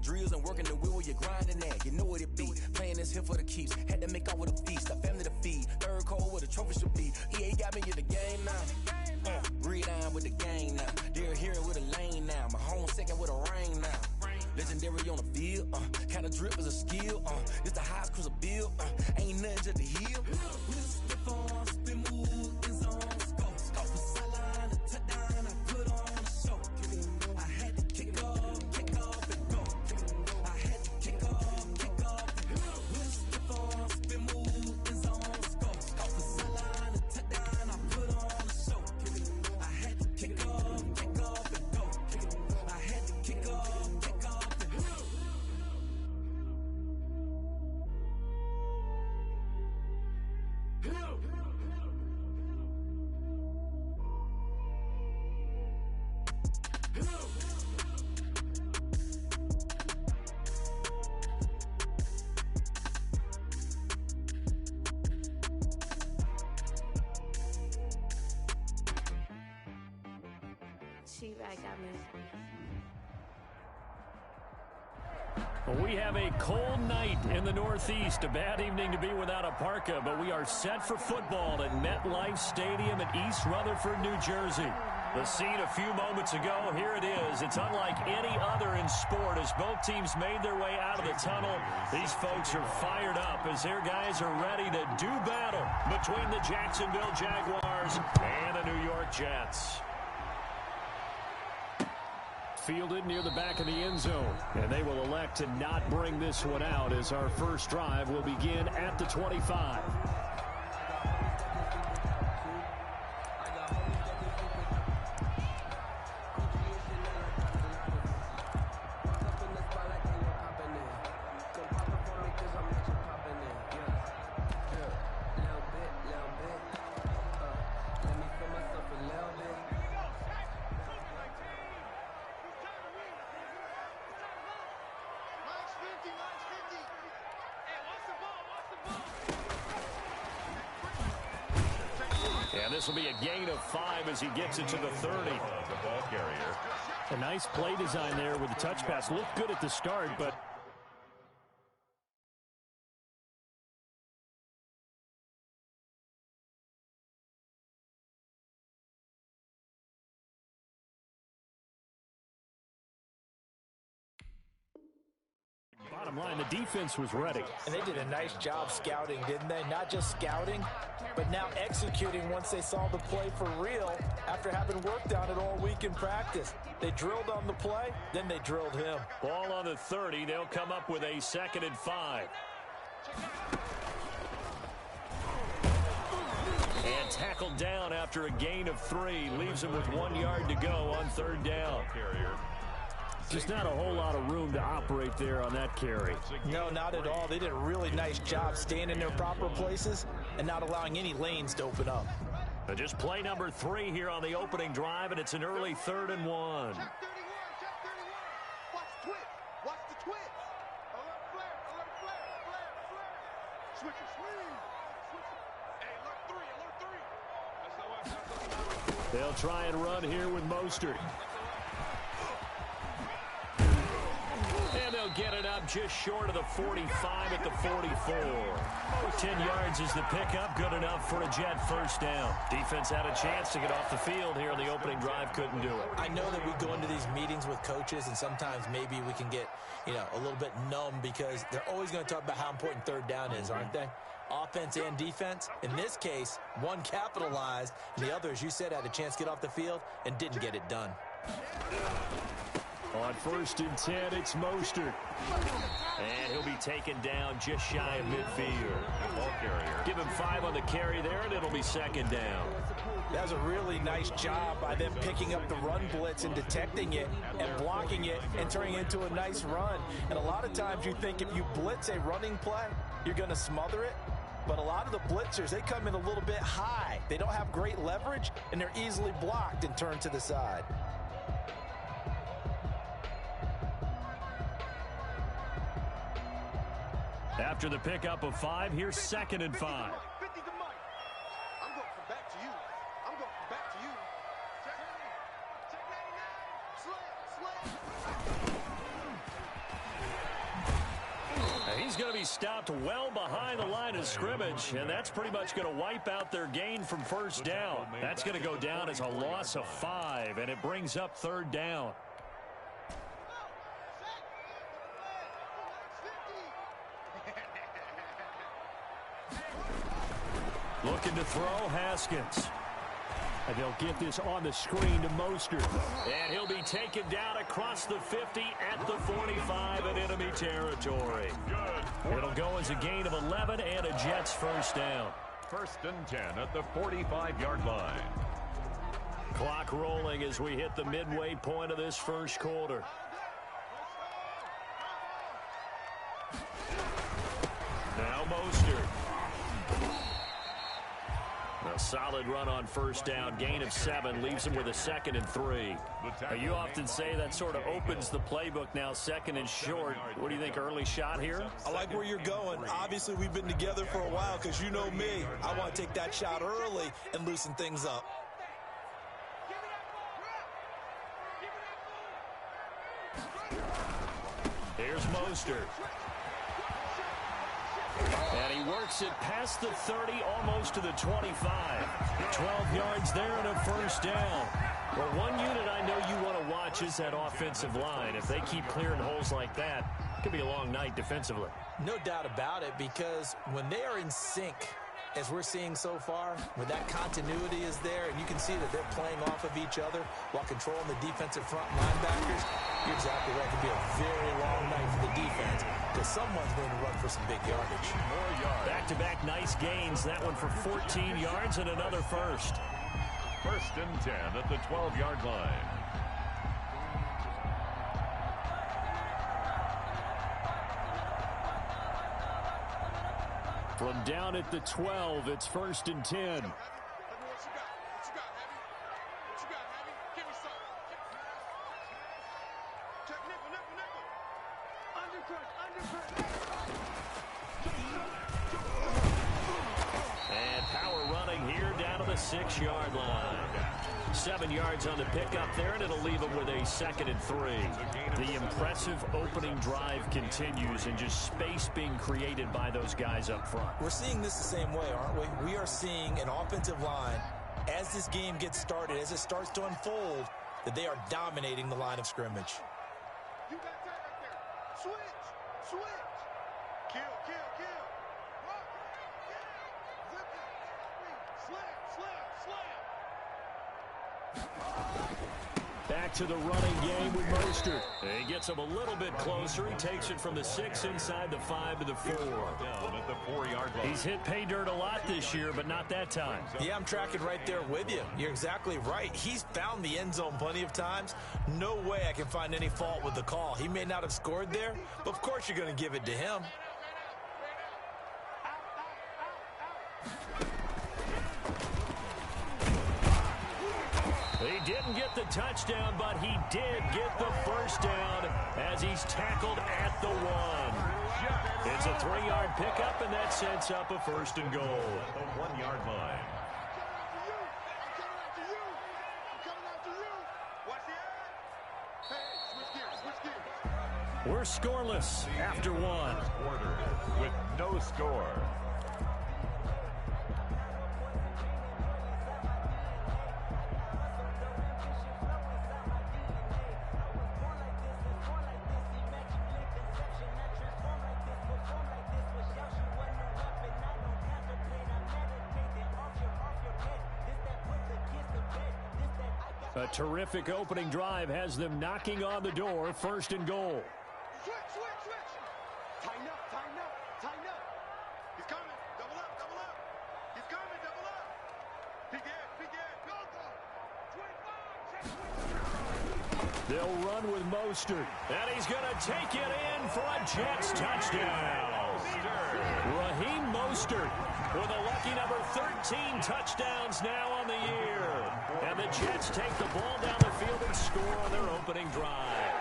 drills and working the wheel where you're grinding at. You know what it be. Playing this here for the keeps. Had to make off with a feast. A family to feed. Third cold where the trophy should be. EA got me in the game now. Read on with the game now. They're here with a lane now. My home second with a rain now. Legendary on the field. Kind of drip is a skill. It's the highest cruiser bill. Ain't nothing just to heal. Spin move in zone. Scope for sideline. A touchdown. I put on a show. I had to kick off and go. I had to kick off and go. Spin move in zone. Scope for sideline. A touchdown. I put on a show. I had to kick off and go. I had to kick off and go. We have a cold night in the Northeast. A bad evening to be without a parka, but we are set for football at MetLife Stadium in East Rutherford, New Jersey. The scene a few moments ago, here it is. It's unlike any other in sport as both teams made their way out of the tunnel. These folks are fired up as their guys are ready to do battle between the Jacksonville Jaguars and the New York Jets. Fielded near the back of the end zone, and they will elect to not bring this one out as our first drive will begin at the 25. And this will be a gain of 5 as he gets it to the 30. The ball carrier. A nice play design there with the touch pass. Looked good at the start, but bottom line, the defense was ready. And they did a nice job scouting, didn't they? Not just scouting, but now executing once they saw the play for real after having worked on it all week in practice. They drilled on the play, then they drilled him. Ball on the 30. They'll come up with a 2nd and 5. And tackled down after a gain of 3. Leaves him with 1 yard to go on 3rd down. Just not a whole lot of room to operate there on that carry. No, not at all. They did a really nice job staying in their proper places and not allowing any lanes to open up. But just play number 3 here on the opening drive, and it's an early 3rd and 1. Check 31, check 31. Watch the twitch. Watch the twitch. Alert flare, alert flare, flare, flare. Switch it, swing. Switch it. Hey, alert 3, alert 3. That's how They'll try and run here with Mostert. And they'll get it up just short of the 45 at the 44. 10 yards is the pickup. Good enough for a Jet first down. Defense had a chance to get off the field here on the opening drive. Couldn't do it. I know that we go into these meetings with coaches, and sometimes maybe we can get, a little bit numb because they're always going to talk about how important 3rd down is, aren't they? Offense and defense. In this case, one capitalized, and the other, as you said, had a chance to get off the field and didn't get it done. On 1st and 10, it's Mostert. And he'll be taken down just shy of midfield. Ball carrier. Give him 5 on the carry there, and it'll be 2nd down. That was a really nice job by them picking up the run blitz and detecting it and blocking it and turning it into a nice run. And a lot of times you think if you blitz a running play, you're going to smother it. But a lot of the blitzers, they come in a little bit high. They don't have great leverage, and they're easily blocked and turned to the side. After the pickup of 5, here's 2nd and 5. 50 to Mike. I'm going from back to you. I'm going from back to you. Check 99. Slay. be stopped well behind the line of scrimmage, and that's pretty much going to wipe out their gain from first down. That's going to go down as a loss of 5, and it brings up third down. Looking to throw, Haskins. And they'll get this on the screen to Mostert. And he'll be taken down across the 50 at the 45 in enemy territory. It'll go as a gain of 11 and a Jets first down. 1st and 10 at the 45-yard line. Clock rolling as we hit the midway point of this first quarter. Now Mostert. A solid run on first down. Gain of 7 leaves him with a 2nd and 3. You often say that sort of opens the playbook now, 2nd and short. What do you think, early shot here? I like where you're going. Obviously, we've been together for a while because you know me. I want to take that shot early and loosen things up. Here's Mostert. And he works it past the 30, almost to the 25. 12 yards there and a first down. Well, one unit I know you want to watch is that offensive line. If they keep clearing holes like that, it could be a long night defensively. No doubt about it, because when they are in sync, as we're seeing so far, when that continuity is there, and you can see that they're playing off of each other while controlling the defensive front linebackers, you're exactly right. It could be a very long night for the defense because someone's going to run for some big yardage. More yards. Back-to-back nice gains. That one for 14 yards and another first. 1st and 10 at the 12-yard line. From down at the 12, it's 1st and 10. And power running here down to the 6-yard line. 7 yards on the pickup there, and it'll leave them with a 2nd and 3. The impressive opening drive continues, and just space being created by those guys up front. We're seeing this the same way, aren't we? We are seeing an offensive line, as this game gets started, as it starts to unfold, that they are dominating the line of scrimmage. You got that right there. Switch, switch. Kill, kill, kill. Rock, yeah. Zip it. Slam, slam, slam. Back to the running game with Mostert. He gets him a little bit closer. He takes it from the 6 inside the 5 to the 4. Down at the 4-yard line. He's hit pay dirt a lot this year, but not that time. Yeah, I'm tracking right there with you. You're exactly right. He's found the end zone plenty of times. No way I can find any fault with the call. He may not have scored there, but of course you're going to give it to him. He didn't get the touchdown, but he did get the first down as he's tackled at the 1. It's a 3-yard pickup, and that sets up a 1st and goal. The 1-yard line. We're scoreless after 1. Quarter with no score. A terrific opening drive has them knocking on the door. 1st and goal. Switch, switch, switch. Tighten up, tighten up, tighten up. He's coming. Double up, double up. He's coming, double up. Peek in, peek in. Go, go. 25. They'll run with Mostert. And he's going to take it in for a Jets touchdown. Raheem Mostert with a lucky number 13 touchdowns now on the year. And the Jets take the ball down the field and score on their opening drive.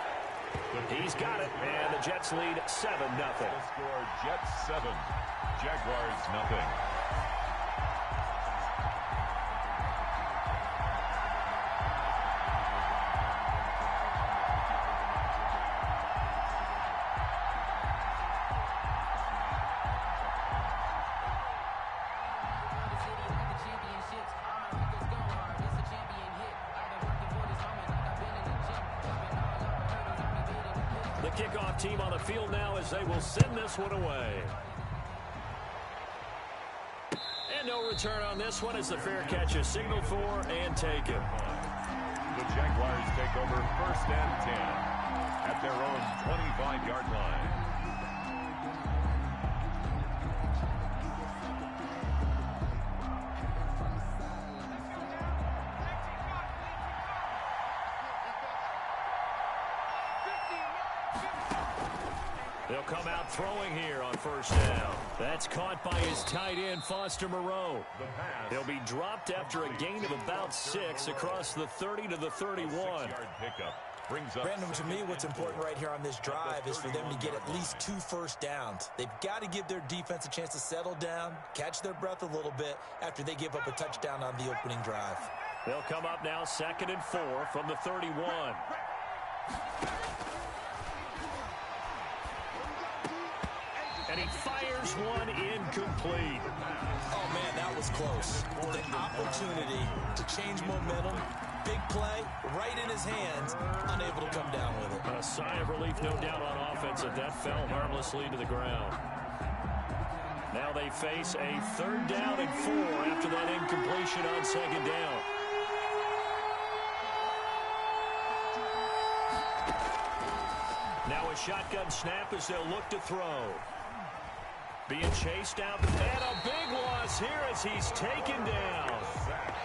He's got it, and the Jets lead 7-0. Score Jets 7, Jaguars nothing. kickoff team on the field now as they will send this one away. And no return on this one as the fair catch is signaled for and taken. The Jaguars take over 1st and 10 at their own 25-yard line. They'll come out throwing here on 1st down. That's caught by his tight end, Foster Moreau. He'll be dropped after a gain of about 6 across the 30 to the 31. Brandon, to me, what's important right here on this drive is for them to get at least 2 first downs. They've got to give their defense a chance to settle down, catch their breath a little bit after they give up a touchdown on the opening drive. They'll come up now 2nd and 4 from the 31. And he fires one incomplete. Oh, man, that was close. The opportunity to change momentum, big play, right in his hands, unable to come down with it. A sigh of relief, no doubt, on offense, that fell harmlessly to the ground. Now they face a 3rd down and 4 after that incompletion on 2nd down. Now a shotgun snap as they'll look to throw. Being chased out, and a big loss here as he's taken down.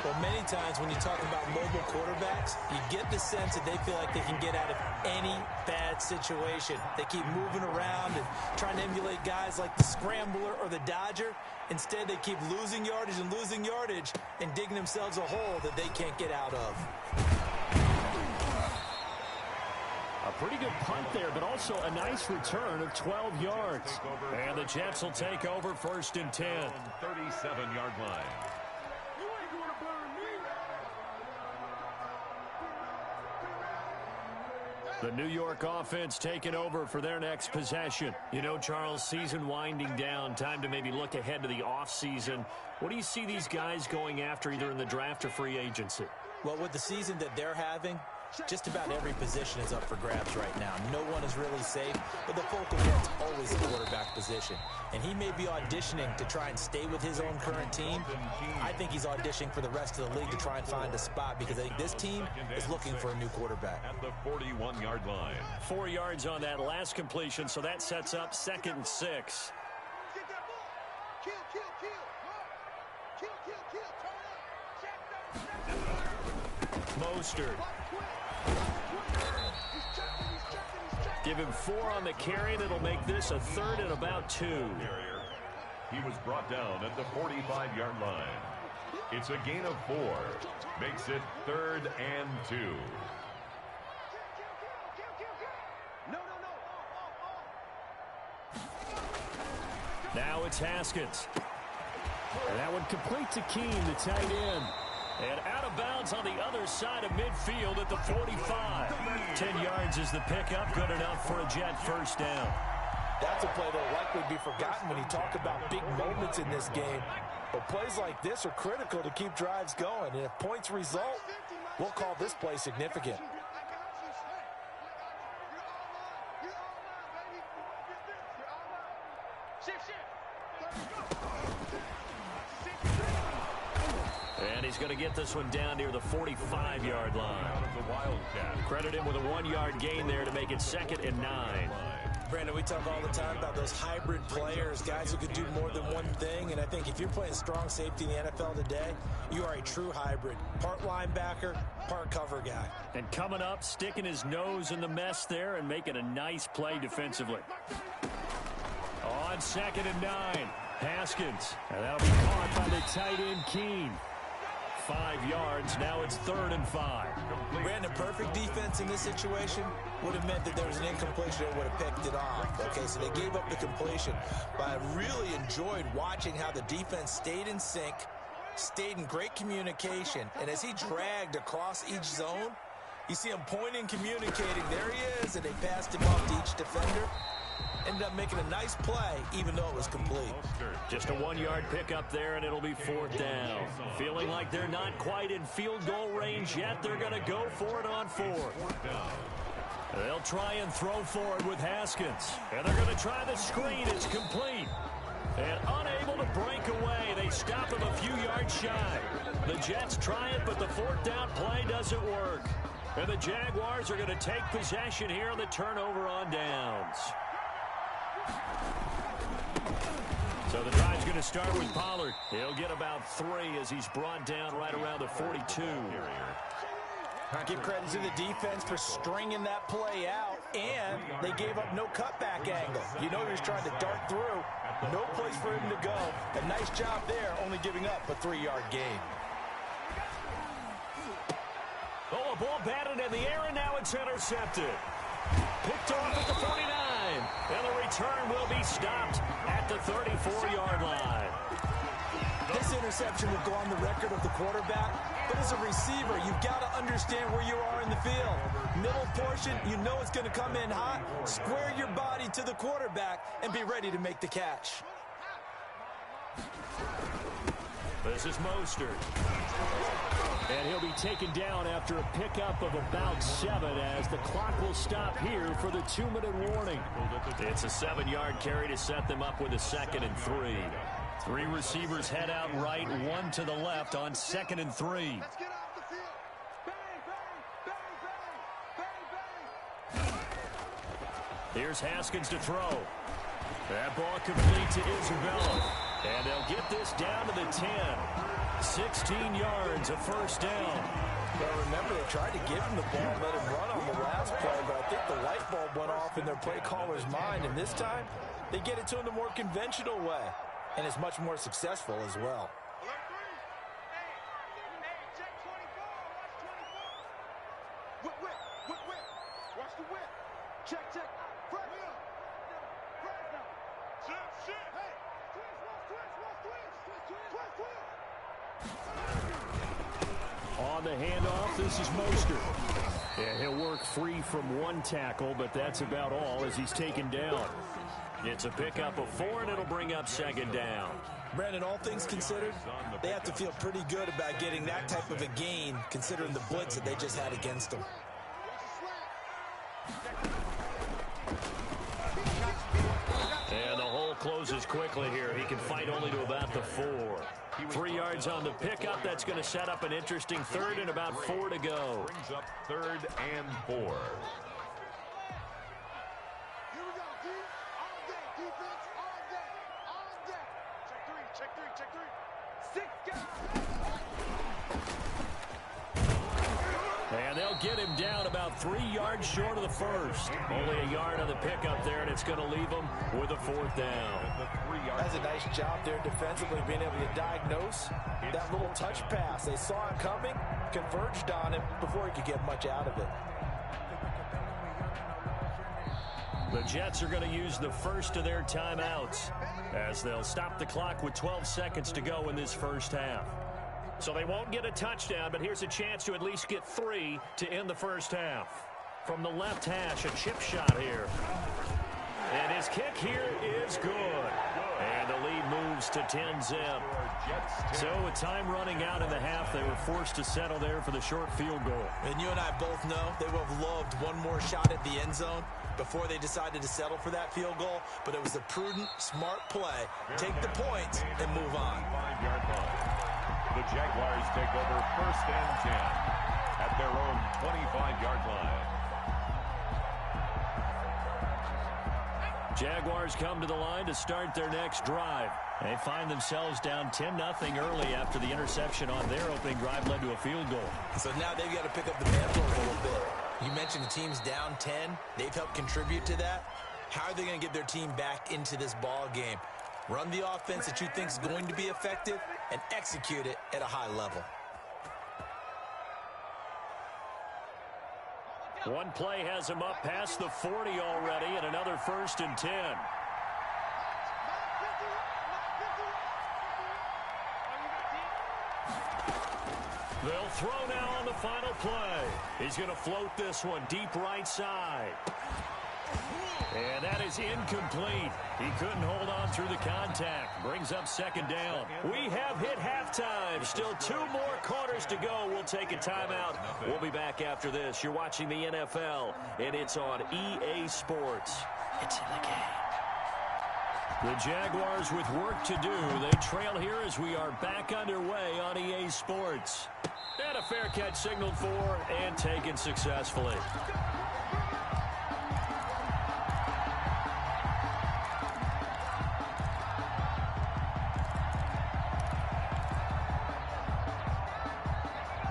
Well, many times when you talk about mobile quarterbacks, you get the sense that they feel like they can get out of any bad situation. They keep moving around and trying to emulate guys like the Scrambler or the Dodger. Instead, they keep losing yardage and digging themselves a hole that they can't get out of. A pretty good punt there, but also a nice return of 12 yards. And the Jets will take over 1st and 10. 37-yard line. The New York offense taking over for their next possession. You know, Charles, season winding down, time to maybe look ahead to the offseason. What do you see these guys going after either in the draft or free agency? Well, with the season that they're having, just about every position is up for grabs right now. No one is really safe, but the focal point's always the quarterback position. And he may be auditioning to try and stay with his own current team. I think he's auditioning for the rest of the league to try and find a spot because I think this team is looking for a new quarterback. At the 41-yard line. 4 yards on that last completion, so that sets up 2nd and 6. Mostert. Give him 4 on the carry, and it'll make this a 3rd and about 2. He was brought down at the 45-yard line. It's a gain of 4. Makes it 3rd and 2. Now it's Haskins. And that one complete to Keene, the tight end. And out of bounds on the other side of midfield at the 45. 10 yards is the pickup, good enough for a Jet 1st down. That's a play that will likely be forgotten when you talk about big moments in this game. But plays like this are critical to keep drives going. And if points result, we'll call this play significant. And he's going to get this one down near the 45-yard line. Credit him with a 1-yard gain there to make it 2nd and 9. Brandon, we talk all the time about those hybrid players, guys who could do more than one thing. And I think if you're playing strong safety in the NFL today, you are a true hybrid. Part linebacker, part cover guy. And coming up, sticking his nose in the mess there and making a nice play defensively. On 2nd and 9, Haskins. And that'll be caught by the tight end, Keene. 5 yards. Now it's 3rd and 5. Brandon, perfect defense in this situation would have meant that there was an incompletion that would have picked it off. Okay, so they gave up the completion. But I really enjoyed watching how the defense stayed in sync, stayed in great communication. And as he dragged across each zone, you see him pointing, communicating. There he is, and they passed him off to each defender. Ended up making a nice play, even though it was complete. Just a 1-yard pickup there, and it'll be 4th down. Feeling like they're not quite in field goal range yet. They're going to go for it on 4th. They'll try and throw forward with Haskins. And they're going to try the screen. It's complete. And unable to break away. They stop him a few yards shy. The Jets try it, but the fourth down play doesn't work. And the Jaguars are going to take possession here on the turnover on downs. So the drive's going to start with Pollard. He'll get about 3 as he's brought down right around the 42. Give credit to the defense for stringing that play out, and they gave up no cutback angle. You know he was trying to dart through. No place for him to go. A nice job there, only giving up a 3-yard gain. Oh, a ball batted in the air, and now it's intercepted. Picked off at the 49, and the return will be stopped at the 34-yard line. This interception will go on the record of the quarterback, but as a receiver, you've got to understand where you are in the field. Middle portion, you know it's going to come in hot. Square your body to the quarterback and be ready to make the catch. This is Mostert. And he'll be taken down after a pickup of about 7 as the clock will stop here for the 2-minute warning. It's a 7-yard carry to set them up with a 2nd and 3. 3 receivers head out right, 1 to the left on 2nd and 3. Let's get off the field. Bang, bang, bang, bang, bang, bang. Here's Haskins to throw. That ball complete to Isabella. And they'll get this down to the 10. 16 yards, a first down. Well, remember, they tried to give him the ball and let him run on the last play, but I think the light bulb went off in their play caller's mind, and this time they get it to him the more conventional way, and it's much more successful as well. Alert 3. Hey, check 24. Watch 24. Whip. Watch the whip. Check. Front. Shit. Hey. Twist. On the handoff, this is Mostert. Yeah, he'll work free from 1 tackle, but that's about all as he's taken down. It's a pickup of 4, and it'll bring up 2nd down. Brandon, all things considered, they have to feel pretty good about getting that type of a gain, considering the blitz that they just had against them. And the hole closes quickly here. He can fight only to about the 4. 3 yards on the pickup. That's going to set up an interesting 3rd and about 4 to go. Brings up 3rd and 4. Here we go, D. All day. Defense, all day. Check 3. 6 guys. And they'll get him down about 3 yards short of the first. Only a yard on the pickup there, and it's going to leave him with a 4th down. That's a nice job there defensively, being able to diagnose that little touch pass. They saw it coming, converged on him before he could get much out of it. The Jets are going to use the first of their timeouts as they'll stop the clock with 12 seconds to go in this first half. So they won't get a touchdown, but here's a chance to at least get 3 to end the first half. From the left hash, a chip shot here. And his kick here is good. And the lead moves to 10-zip. So with time running out in the half, they were forced to settle there for the short field goal. And you and I both know they would have loved one more shot at the end zone before they decided to settle for that field goal. But it was a prudent, smart play. Take the points and move on. 5-yard line. The Jaguars take over 1st and 10 at their own 25-yard line. Jaguars come to the line to start their next drive. They find themselves down 10-0 early after the interception on their opening drive led to a field goal. So now they've got to pick up the mantle a little bit. You mentioned the team's down 10. They've helped contribute to that. How are they going to get their team back into this ball game? Run the offense that you think is going to be effective and execute it at a high level. One play has him up past the 40 already, and another 1st and 10. They'll throw now on the final play. He's going to float this one deep right side. And that is incomplete. He couldn't hold on through the contact. Brings up second down. We have hit halftime. Still 2 more quarters to go. We'll take a timeout. We'll be back after this. You're watching the NFL, and it's on EA Sports. It's in the game. The Jaguars with work to do. They trail here as we are back underway on EA Sports. And a fair catch signaled for and taken successfully.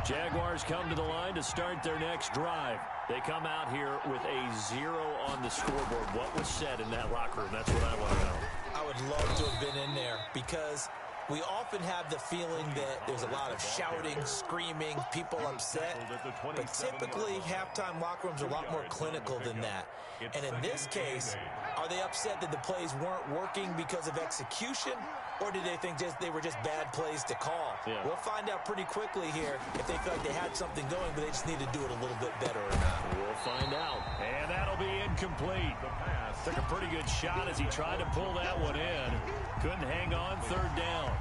Jaguars come to the line to start their next drive. They come out here with a 0 on the scoreboard. What was said in that locker room? That's what I want to know. I would love to have been in there because we often have the feeling that there's a lot of shouting, screaming, people upset. But typically, halftime locker rooms are a lot more clinical than that. And in this case, are they upset that the plays weren't working because of execution? Or did they think they were just bad plays to call? Yeah. We'll find out pretty quickly here if they feel like they had something going, but they just need to do it a little bit better or not. We'll find out. And that'll be incomplete. The pass took a pretty good shot as he tried to pull that one in. Couldn't hang on third down.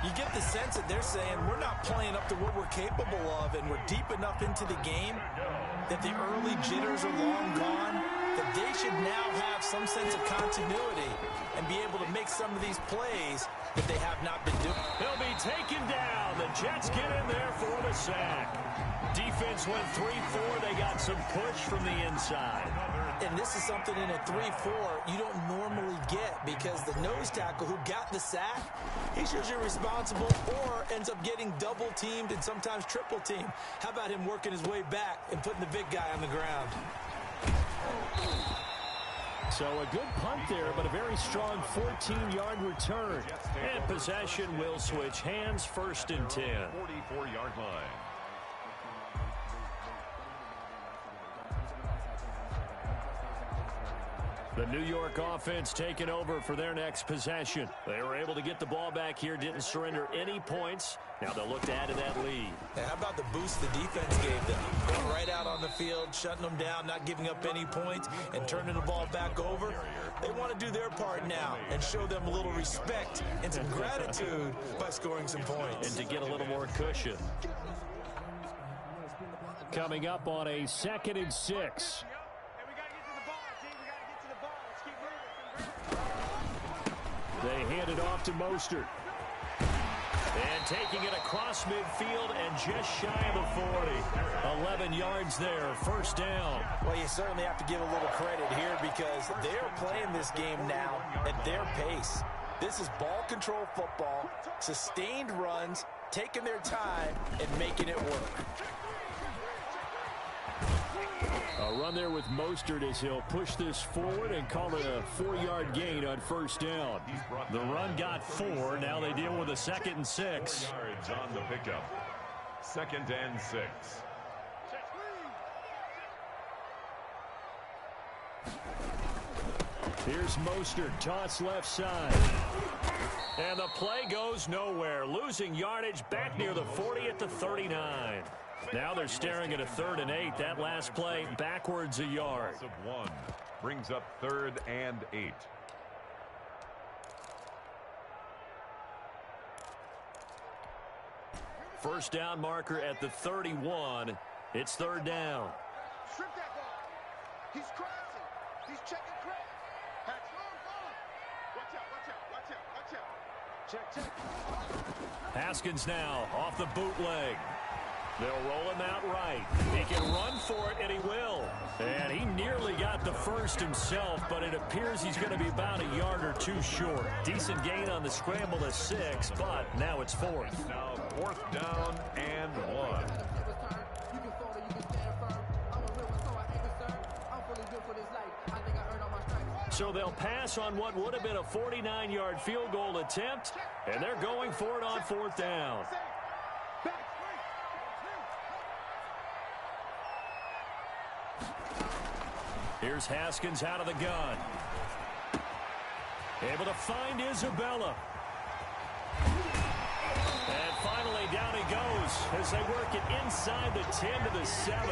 You get the sense that they're saying we're not playing up to what we're capable of, and we're deep enough into the game that the early jitters are long gone, that they should now have some sense of continuity and be able to make some of these plays that they have not been doing. They'll be taken down. The Jets get in there for the sack. Defense went 3-4. They got some push from the inside. And this is something in a 3-4 you don't normally get because the nose tackle who got the sack, he's usually responsible or ends up getting double-teamed and sometimes triple-teamed. How about him working his way back and putting the big guy on the ground? So a good punt there, but a very strong 14-yard return. And possession will switch hands, 1st and 10. 44-yard line. The New York offense taking over for their next possession. They were able to get the ball back here, didn't surrender any points. Now they'll look to add to that lead. And how about the boost the defense gave them? Going right out on the field, shutting them down, not giving up any points, and turning the ball back over. They want to do their part now and show them a little respect and some gratitude by scoring some points. And to get a little more cushion. Coming up on a 2nd and 6. They hand it off to Mostert. And taking it across midfield and just shy of the 40. 11 yards there, 1st down. Well, you certainly have to give a little credit here because they're playing this game now at their pace. This is ball control football, sustained runs, taking their time, and making it work. A run there with Mostert as he'll push this forward and call it a 4-yard gain on 1st down. The run got 4. Now they deal with a 2nd and 6. Yards on the pickup. 2nd and 6. Here's Mostert, toss left side. And the play goes nowhere. Losing yardage back near the 40 at the 39. Now they're staring at a 3rd and 8. That last play backwards a yard. Of 1 brings up 3rd and 8. First down marker at the 31. It's 3rd down. Strip that ball. He's crashing. He's checking crash. Watch out, watch out, watch out, watch out. Check. Haskins now off the bootleg. They'll roll him out right. He can run for it, and he will. And he nearly got the first himself, but it appears he's going to be about a yard or 2 short. Decent gain on the scramble to 6, but now it's 4th. Now 4th down and 1. So they'll pass on what would have been a 49-yard field goal attempt, and they're going for it on 4th down. Here's Haskins out of the gun. Able to find Isabella. And finally down he goes as they work it inside the 10 to the 7.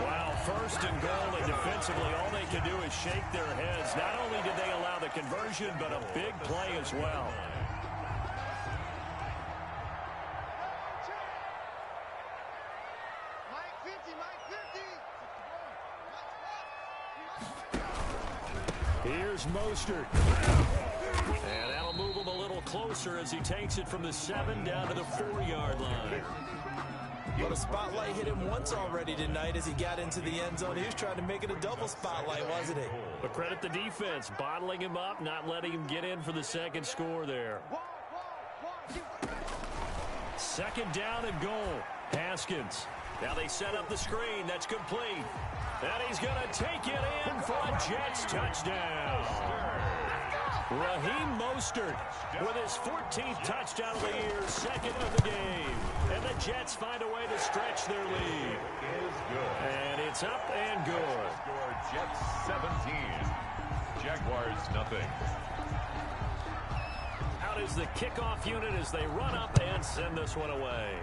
Wow, first and goal, and defensively, all they can do is shake their heads. Not only did they allow the conversion, but a big play as well. Here's Mostert. And that'll move him a little closer as he takes it from the 7 down to the 4-yard line. Well, the spotlight hit him once already tonight as he got into the end zone. He was trying to make it a double spotlight, wasn't he? But credit the defense, bottling him up, not letting him get in for the second score there. 2nd down and goal. Haskins. Now they set up the screen. That's complete. And he's going to take it in for a Jets touchdown. Raheem Mostert with his 14th touchdown of the year, 2nd of the game. And the Jets find a way to stretch their lead. And it's up and good. Score Jets 17. Jaguars nothing. Out is the kickoff unit as they run up and send this one away.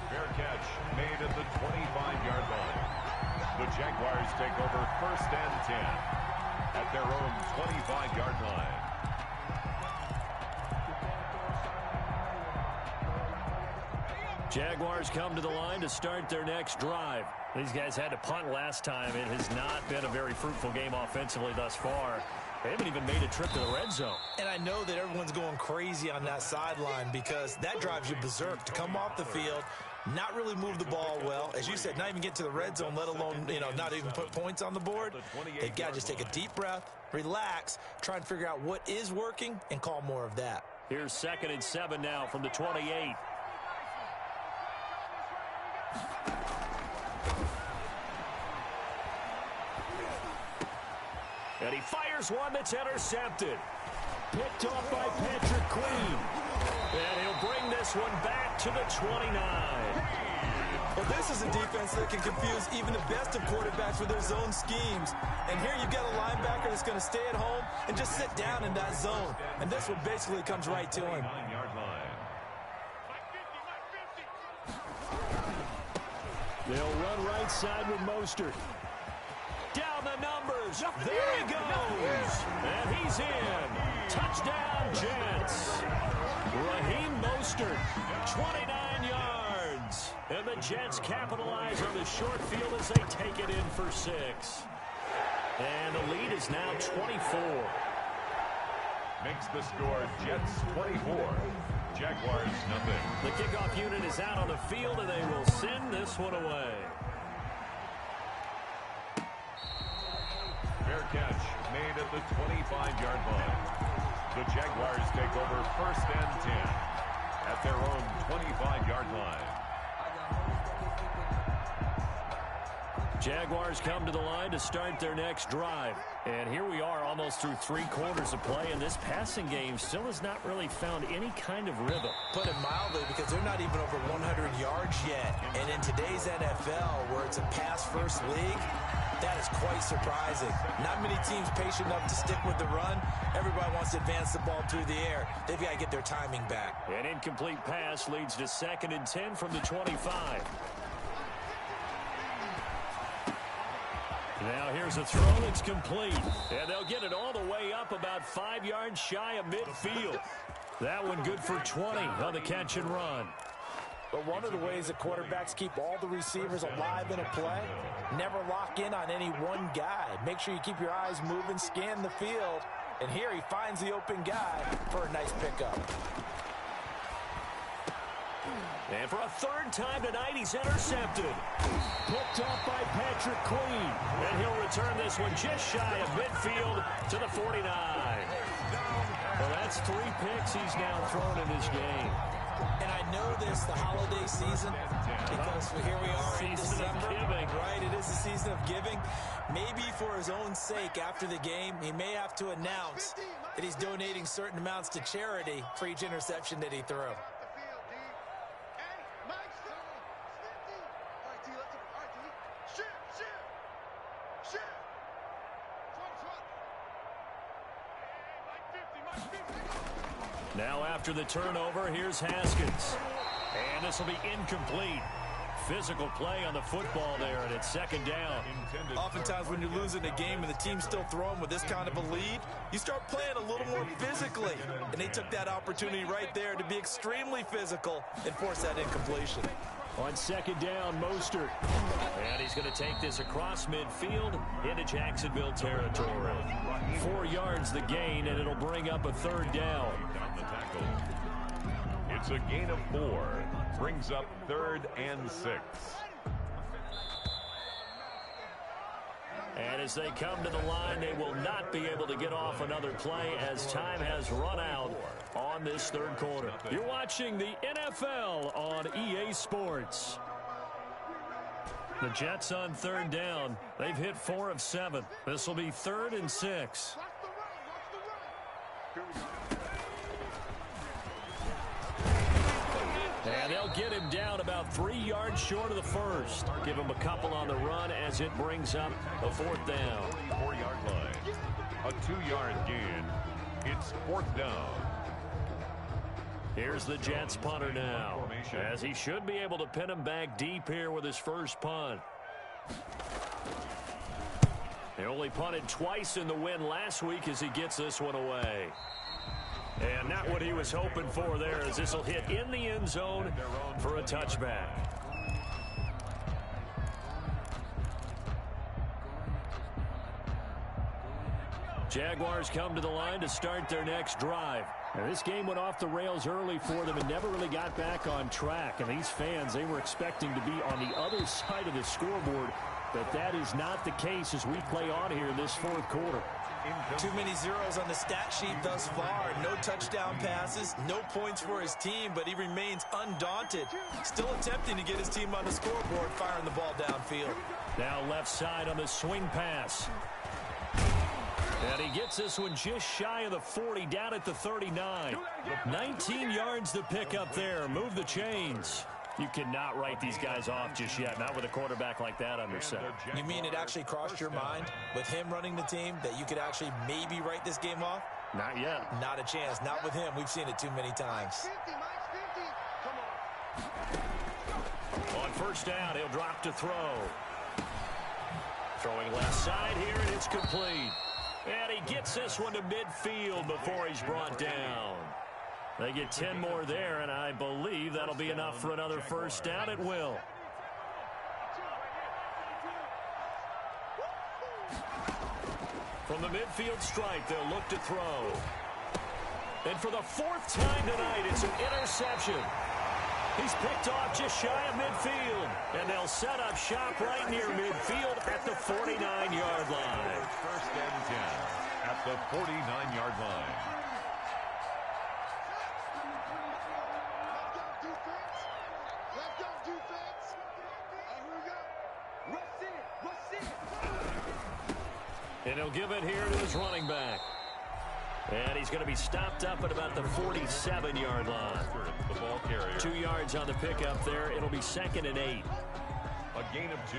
Fair catch made at the 25-yard line. The Jaguars take over 1st and 10 at their own 25-yard line. Jaguars come to the line to start their next drive. These guys had to punt last time. It has not been a very fruitful game offensively thus far. They haven't even made a trip to the red zone. And I know that everyone's going crazy on that sideline because that drives you berserk to come off the field, not really move the ball well. As you said, not even get to the red zone, let alone, not even put points on the board. They've got to just take a deep breath, relax, try and figure out what is working, and call more of that. Here's 2nd and 7 now from the 28. And he fires one that's intercepted. Picked off by Patrick Queen. And he'll bring this one back to the 29. Well, this is a defense that can confuse even the best of quarterbacks with their zone schemes. And here you've got a linebacker that's going to stay at home and just sit down in that zone. And this one basically comes right to him. They'll run right side with Mostert. Down the numbers. There he goes. And he's in. Touchdown, Jets. Raheem Mostert, 29 yards. And the Jets capitalize on the short field as they take it in for 6. And the lead is now 24. Makes the score Jets 24. Jaguars nothing. The kickoff unit is out on the field, and they will send this one away. Fair catch made at the 25-yard line. The Jaguars take over 1st and 10 at their own 25-yard line. Jaguars come to the line to start their next drive. And here we are almost through 3 quarters of play, and this passing game still has not really found any kind of rhythm. Put it mildly, because they're not even over 100 yards yet. And in today's NFL, where it's a pass-first league, that is quite surprising. Not many teams patient enough to stick with the run. Everybody wants to advance the ball through the air. They've got to get their timing back. An incomplete pass leads to 2nd and 10 from the 25. Now here's a throw that's complete. And they'll get it all the way up about 5 yards shy of midfield. That one good for 20 on the catch and run. But one of the ways that quarterbacks keep all the receivers alive in a play, never lock in on any one guy. Make sure you keep your eyes moving, scan the field. And here he finds the open guy for a nice pickup. And for a 3rd time tonight, he's intercepted. Picked off by Patrick Queen. And he'll return this one just shy of midfield to the 49. Well, that's 3 picks he's now thrown in this game. And I know this, the holiday season, because here we are in December. Right, it is the season of giving. Maybe for his own sake after the game, he may have to announce that he's donating certain amounts to charity for each interception that he threw. Now after the turnover, here's Haskins. And this will be incomplete. Physical play on the football there, and it's second down. Oftentimes when you're losing a game and the team's still throwing with this kind of a lead, you start playing a little more physically. And they took that opportunity right there to be extremely physical and force that incompletion. On second down, Mostert. And he's going to take this across midfield into Jacksonville territory. 4 yards the gain, and it'll bring up a third down. It's a gain of 4. Brings up 3rd and 6. And as they come to the line, they will not be able to get off another play as time has run out on this third quarter. You're watching the NFL on EA Sports. The Jets on third down. They've hit 4 of 7. This will be 3rd and 6. And they'll get him down about 3 yards short of the first. Give him a couple on the run as it brings up a 4th down. 4-yard line. A 2-yard gain. It's 4th down. Here's the Jets punter now, as he should be able to pin him back deep here with his first punt. He only punted twice in the win last week as he gets this one away. And not what he was hoping for there, as this will hit in the end zone for a touchback. Jaguars come to the line to start their next drive. Now, this game went off the rails early for them and never really got back on track. And these fans, they were expecting to be on the other side of the scoreboard, but that is not the case as we play on here in this fourth quarter. Too many zeros on the stat sheet thus far. No touchdown passes, no points for his team, but he remains undaunted. Still attempting to get his team on the scoreboard, firing the ball downfield. Now left side on the swing pass. And he gets this one just shy of the 40, down at the 39. 19 yards to pick up there. Move the chains. You cannot write these guys off just yet, not with a quarterback like that under center. You mean it actually crossed your mind with him running the team that you could actually maybe write this game off? Not yet. Not a chance. Not with him. We've seen it too many times. On first down, he'll drop to throw. Throwing left side here, and it's complete. And he gets this one to midfield before he's brought down. They get 10 more there, and I believe that'll be enough for another first down. It will. From the midfield stripe, they'll look to throw. And for the 4th time tonight, it's an interception. He's picked off just shy of midfield, and they'll set up shop right near midfield at the 49-yard line. First and 10 at the 49-yard line. And he'll give it here to his running back. And he's going to be stopped up at about the 47-yard line. The ball carrier. 2 yards on the pickup there. It'll be 2nd and 8. A gain of 2.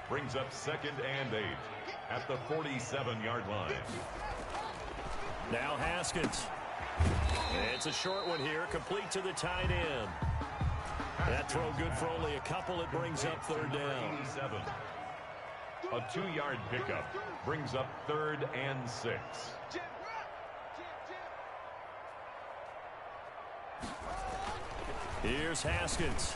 Brings up 2nd and 8 at the 47-yard line. Now Haskins. It's a short one here, complete to the tight end. That throw good for only a couple. It brings up 3rd down. 87. A 2-yard pickup brings up 3rd and 6. Here's Haskins.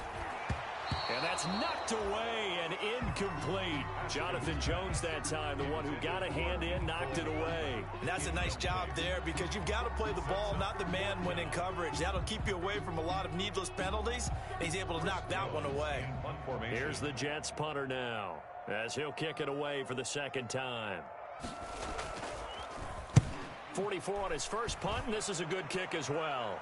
And that's knocked away and incomplete. Jonathan Jones that time, the one who got a hand in, knocked it away. And that's a nice job there because you've got to play the ball, not the man when in coverage. That'll keep you away from a lot of needless penalties. And he's able to knock that one away. Here's the Jets punter now, as he'll kick it away for the 2nd time. 44 on his first punt, and this is a good kick as well.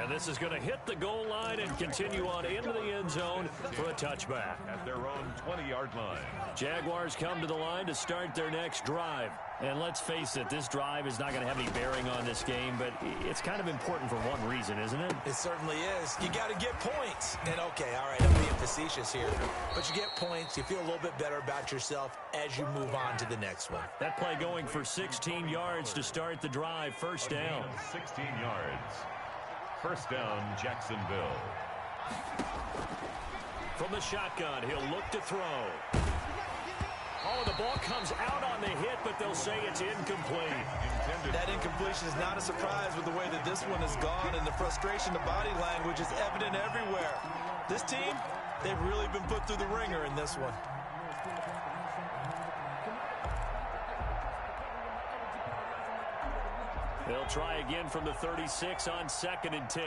And this is going to hit the goal line and continue on into the end zone for a touchback. At their own 20-yard line. Jaguars come to the line to start their next drive. And let's face it, this drive is not going to have any bearing on this game, but it's kind of important for one reason, isn't it? It certainly is. You got to get points. And okay, all right, I'm being facetious here. But you get points, you feel a little bit better about yourself as you move on to the next one. That play going for 16 yards to start the drive, first down. 16 yards. First down, Jacksonville. From the shotgun, he'll look to throw. Oh, the ball comes out on the hit, but they'll say it's incomplete. That incompletion is not a surprise with the way that this one has gone, and the frustration, the body language is evident everywhere. This team, they've really been put through the ringer in this one. They'll try again from the 36 on 2nd and 10.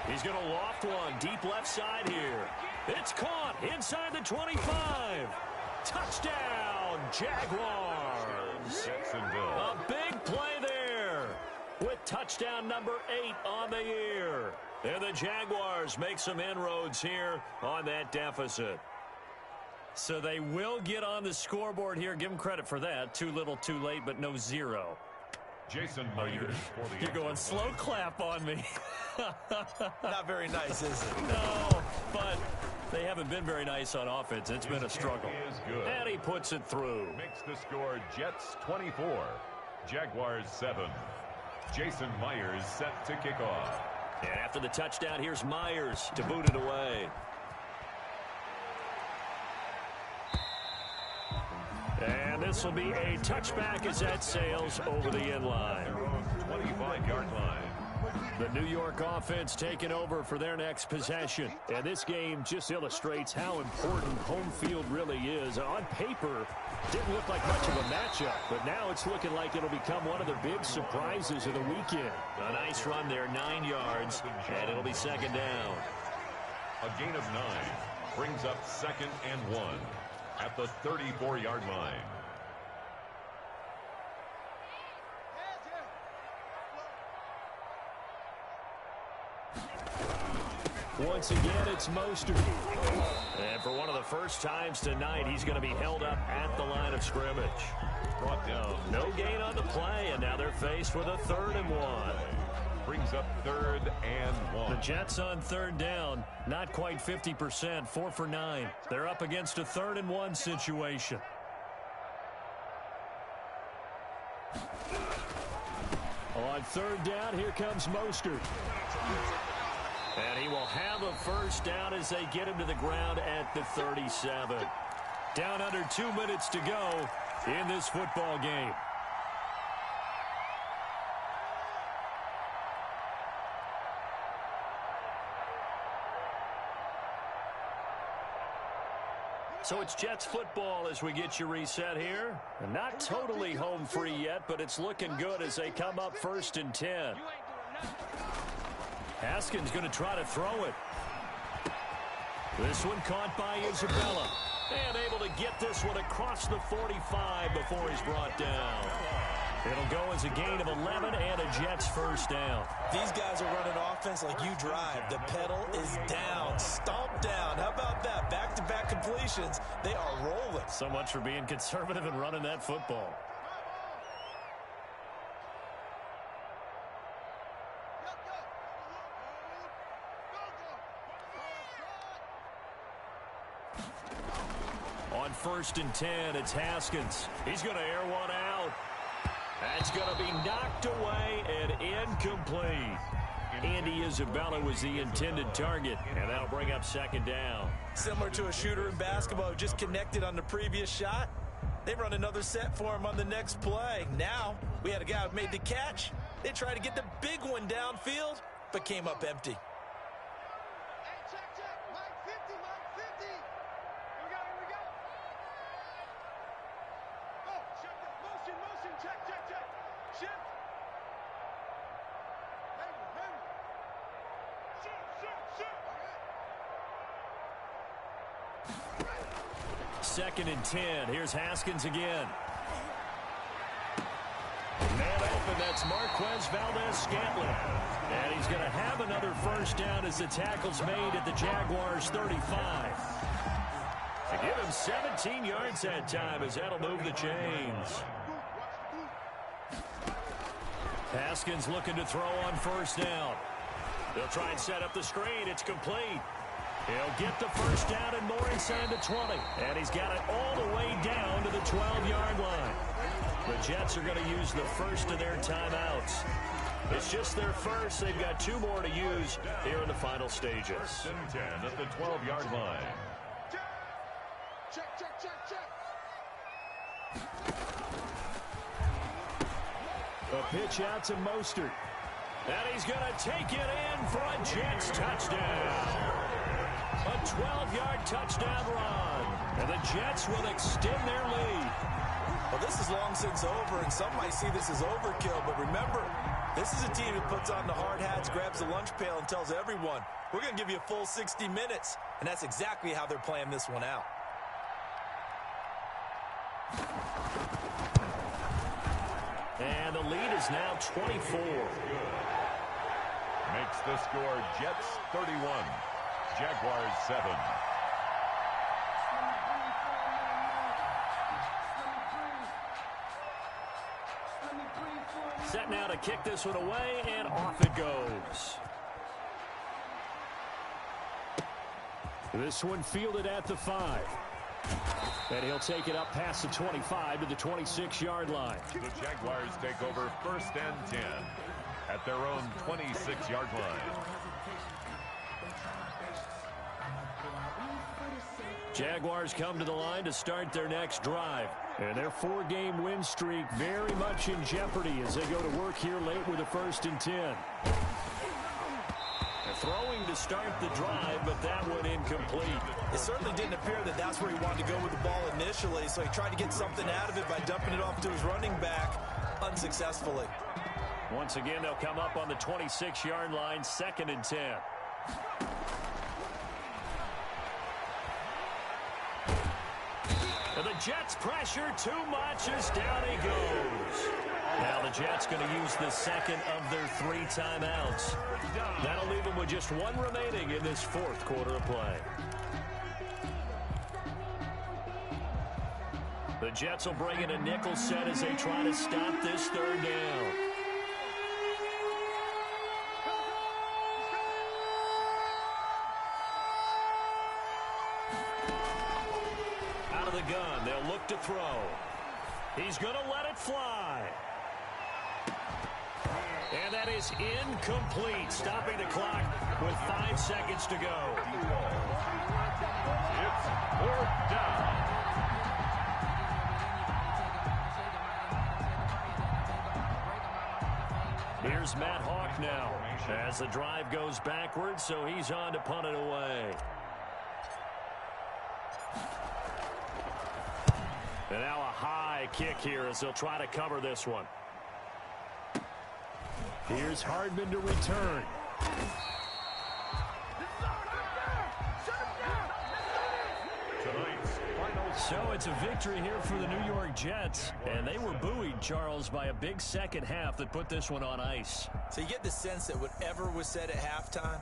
He's going to loft one deep left side here. It's caught inside the 25. Touchdown, Jaguars. A big play there with touchdown number 8 on the year. And the Jaguars make some inroads here on that deficit. So they will get on the scoreboard here. Give them credit for that. Too little, too late, but no 0. Jason Myers. You're going slow clap on me. Not very nice, is it? No, but they haven't been very nice on offense. It's been a struggle. And he puts it through. Makes the score Jets 24, Jaguars 7. Jason Myers set to kick off. And after the touchdown, here's Myers to boot it away. And this will be a touchback as that sails over the end line. 25-yard line. The New York offense taking over for their next possession. And this game just illustrates how important home field really is. On paper, didn't look like much of a matchup, but now it's looking like it'll become one of the big surprises of the weekend. A nice run there, 9 yards, and it'll be 2nd down. A gain of 9 brings up 2nd and 1 at the 34-yard line. Once again, it's Mostert. And for one of the first times tonight, he's going to be held up at the line of scrimmage. Brought down. No gain on the play, and now they're faced with a 3rd and 1. Brings up 3rd and 1. The Jets on 3rd down, not quite 50%, 4 for 9. They're up against a 3rd and 1 situation. On 3rd down, here comes Mostert. And he will have a first down as they get him to the ground at the 37. Down under 2 minutes to go in this football game. So it's Jets football as we get you reset here. And not totally home free yet, but it's looking good as they come up 1st and 10. Haskins going to try to throw it. This one caught by Isabella. And able to get this one across the 45 before he's brought down. It'll go as a gain of 11 and a Jets first down. These guys are running offense like you drive. The pedal is down, stomp down. How about that? Back-to-back completions. They are rolling. So much for being conservative and running that football. On 1st and 10, it's Haskins. He's going to air one out. That's going to be knocked away and incomplete. Andy Isabella was the intended target, and that'll bring up 2nd down. Similar to a shooter in basketball who just connected on the previous shot. They run another set for him on the next play. Now, we had a guy who made the catch. They tried to get the big one downfield, but came up empty. Second and 10. Here's Haskins again. Man open, that's Marquez Valdez-Scantling. And he's going to have another first down as the tackle's made at the Jaguars' 35. To give him 17 yards that time as that'll move the chains. Haskins looking to throw on first down. They'll try and set up the screen. It's complete. He'll get the first down and more inside the 20. And he's got it all the way down to the 12-yard line. The Jets are going to use the first of their timeouts. It's just their first. They've got 2 more to use here in the final stages. 1st and 10 at the 12-yard line. Check, check, check, check. A pitch out to Mostert. And he's going to take it in for a Jets touchdown. A 12-yard touchdown run. And the Jets will extend their lead. Well, this is long since over, and some might see this as overkill. But remember, this is a team that puts on the hard hats, grabs the lunch pail, and tells everyone, we're going to give you a full 60 minutes. And that's exactly how they're playing this one out. And the lead is now 24. Makes the score Jets 31, Jaguars 7. Set now to kick this one away, and off it goes. This one fielded at the 5. And he'll take it up past the 25 to the 26-yard line. The Jaguars take over 1st and 10 at their own 26-yard line. Jaguars come to the line to start their next drive. And their 4-game win streak very much in jeopardy as they go to work here late with a 1st and 10. They're throwing to start the drive, but that one incomplete. It certainly didn't appear that that's where he wanted to go with the ball initially, so he tried to get something out of it by dumping it off to his running back unsuccessfully. Once again, they'll come up on the 26-yard line, 2nd and 10. And the Jets pressure too much as down he goes. Now the Jets going to use the 2nd of their 3 timeouts. That'll leave them with just 1 remaining in this 4th quarter of play. The Jets will bring in a nickel set as they try to stop this 3rd down. Out of the gun, they'll look to throw. He's going to let it fly. And that is incomplete, stopping the clock with 5 seconds to go. It's 4th down. Here's Matt Hawk now as the drive goes backwards, so he's on to punt it away. And now a high kick here as they'll try to cover this one. Here's Hardman to return. So it's a victory here for the New York Jets. And they were buoyed, Charles, by a big second half that put this one on ice. So you get the sense that whatever was said at halftime,